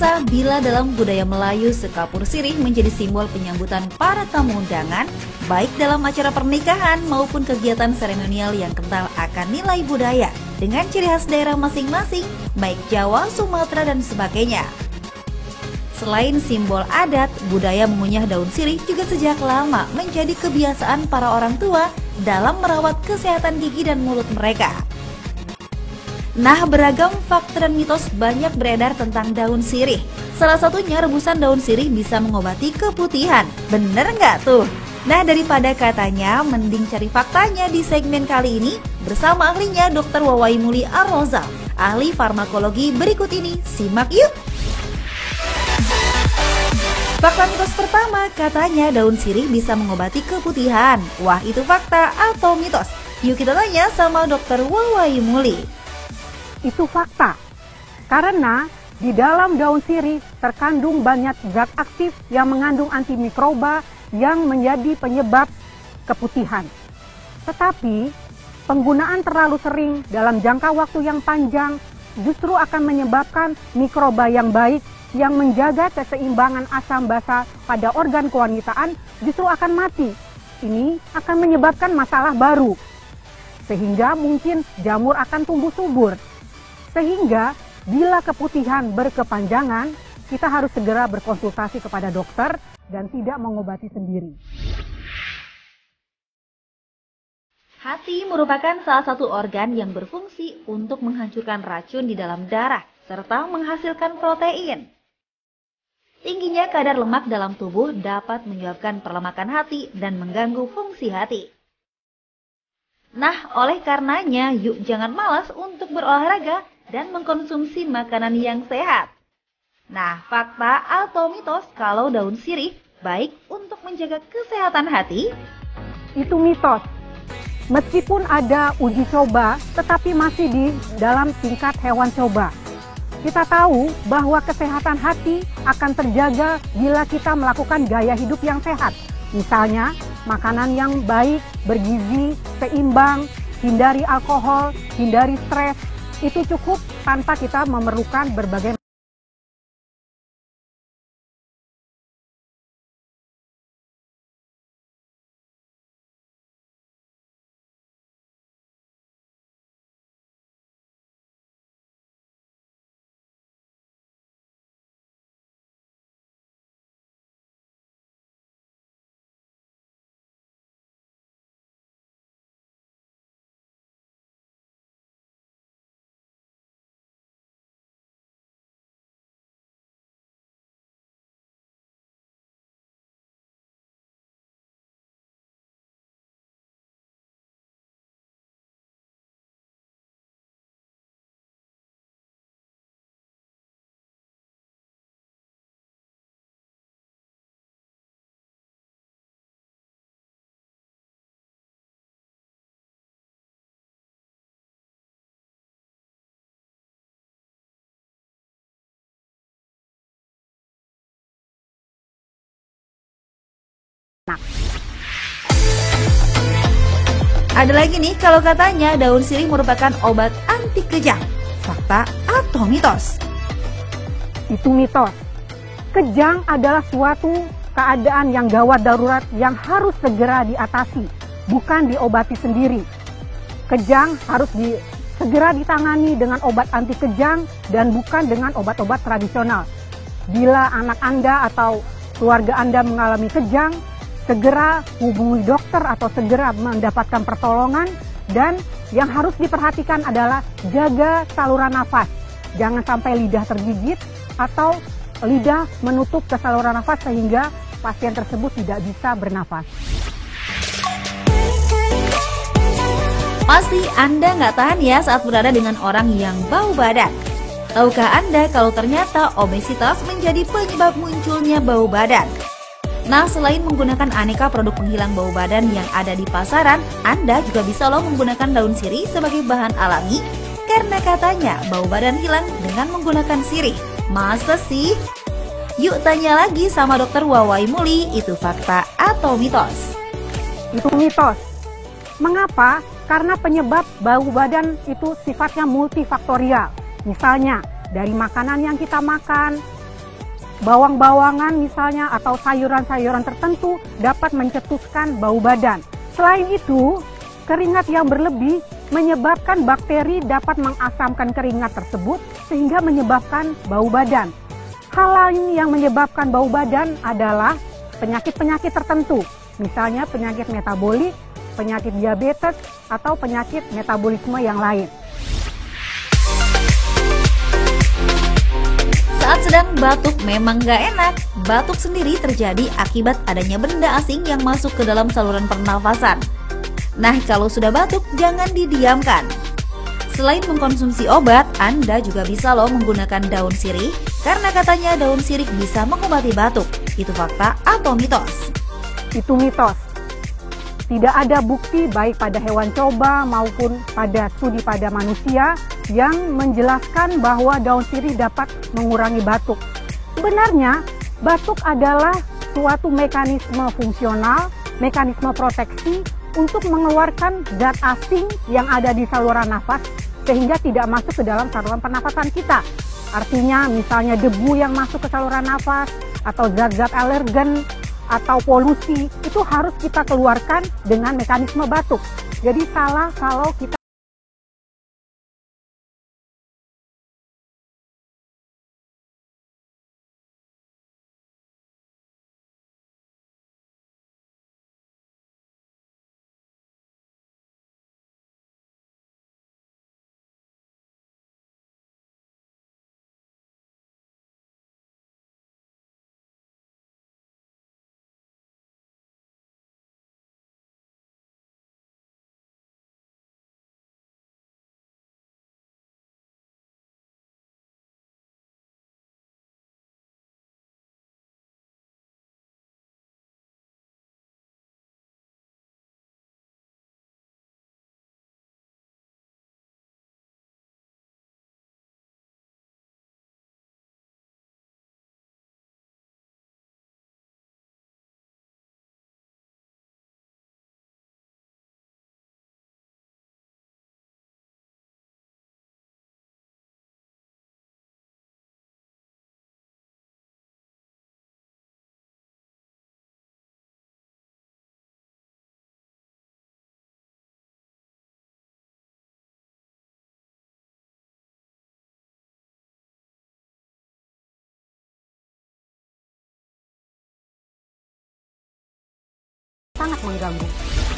fakta bila dalam budaya Melayu sekapur sirih menjadi simbol penyambutan para tamu undangan, baik dalam acara pernikahan maupun kegiatan seremonial yang kental akan nilai budaya dengan ciri khas daerah masing-masing, baik Jawa, Sumatera, dan sebagainya. Selain simbol adat, budaya mengunyah daun sirih juga sejak lama menjadi kebiasaan para orang tua dalam merawat kesehatan gigi dan mulut mereka. Nah, beragam fakta dan mitos banyak beredar tentang daun sirih. Salah satunya rebusan daun sirih bisa mengobati keputihan. Bener nggak tuh? Nah, daripada katanya, mending cari faktanya di segmen kali ini bersama ahlinya Dr. Wawai Muli Ar-Rozal, ahli farmakologi. Berikut ini, simak yuk! Fakta mitos pertama, katanya daun sirih bisa mengobati keputihan. Wah, itu fakta atau mitos? Yuk kita tanya sama Dr. Wawai Muli. Itu fakta, karena di dalam daun sirih terkandung banyak zat aktif yang mengandung antimikroba yang menjadi penyebab keputihan. Tetapi penggunaan terlalu sering dalam jangka waktu yang panjang justru akan menyebabkan mikroba yang baik yang menjaga keseimbangan asam basa pada organ kewanitaan justru akan mati. Ini akan menyebabkan masalah baru, sehingga mungkin jamur akan tumbuh subur. Sehingga bila keputihan berkepanjangan, kita harus segera berkonsultasi kepada dokter dan tidak mengobati sendiri. Hati merupakan salah satu organ yang berfungsi untuk menghancurkan racun di dalam darah serta menghasilkan protein. Tingginya kadar lemak dalam tubuh dapat menyebabkan perlemakan hati dan mengganggu fungsi hati. Nah, oleh karenanya, yuk jangan malas untuk berolahraga dan mengkonsumsi makanan yang sehat. Nah, fakta atau mitos kalau daun sirih baik untuk menjaga kesehatan hati? Itu mitos. Meskipun ada uji coba, tetapi masih di dalam tingkat hewan coba. Kita tahu bahwa kesehatan hati akan terjaga bila kita melakukan gaya hidup yang sehat. Misalnya, makanan yang baik, bergizi, seimbang, hindari alkohol, hindari stres. Itu cukup tanpa kita memerlukan berbagai Ada lagi nih kalau katanya daun sirih merupakan obat anti kejang. Fakta atau mitos? Itu mitos. Kejang adalah suatu keadaan yang gawat darurat yang harus segera diatasi, bukan diobati sendiri. Kejang harus segera ditangani dengan obat anti kejang dan bukan dengan obat-obat tradisional. Bila anak Anda atau keluarga Anda mengalami kejang, segera hubungi dokter atau segera mendapatkan pertolongan. Dan yang harus diperhatikan adalah jaga saluran nafas. Jangan sampai lidah tergigit atau lidah menutup ke saluran nafas sehingga pasien tersebut tidak bisa bernafas. Pasti Anda nggak tahan ya saat berada dengan orang yang bau badan. Tahukah Anda kalau ternyata obesitas menjadi penyebab munculnya bau badan? Nah, selain menggunakan aneka produk penghilang bau badan yang ada di pasaran, Anda juga bisa loh menggunakan daun sirih sebagai bahan alami karena katanya bau badan hilang dengan menggunakan sirih. Masa sih? Yuk tanya lagi sama Dr. Wawai Muli, itu fakta atau mitos? Itu mitos. Mengapa? Karena penyebab bau badan itu sifatnya multifaktorial. Misalnya, dari makanan yang kita makan, bawang-bawangan misalnya atau sayuran-sayuran tertentu dapat mencetuskan bau badan. Selain itu, keringat yang berlebih menyebabkan bakteri dapat mengasamkan keringat tersebut sehingga menyebabkan bau badan. Hal lain yang menyebabkan bau badan adalah penyakit-penyakit tertentu, misalnya penyakit metabolik, penyakit diabetes, atau penyakit metabolisme yang lain. Saat sedang batuk memang gak enak. Batuk sendiri terjadi akibat adanya benda asing yang masuk ke dalam saluran pernafasan. Nah, kalau sudah batuk, jangan didiamkan. Selain mengkonsumsi obat, Anda juga bisa loh menggunakan daun sirih, karena katanya daun sirih bisa mengobati batuk. Itu fakta atau mitos? Itu mitos. Tidak ada bukti baik pada hewan coba maupun pada studi pada manusia yang menjelaskan bahwa daun sirih dapat mengurangi batuk. Sebenarnya, batuk adalah suatu mekanisme fungsional, mekanisme proteksi untuk mengeluarkan zat asing yang ada di saluran nafas sehingga tidak masuk ke dalam saluran pernafasan kita. Artinya misalnya debu yang masuk ke saluran nafas atau zat-zat alergen atau polusi itu harus kita keluarkan dengan mekanisme batuk. Jadi salah kalau kita sangat mengganggu.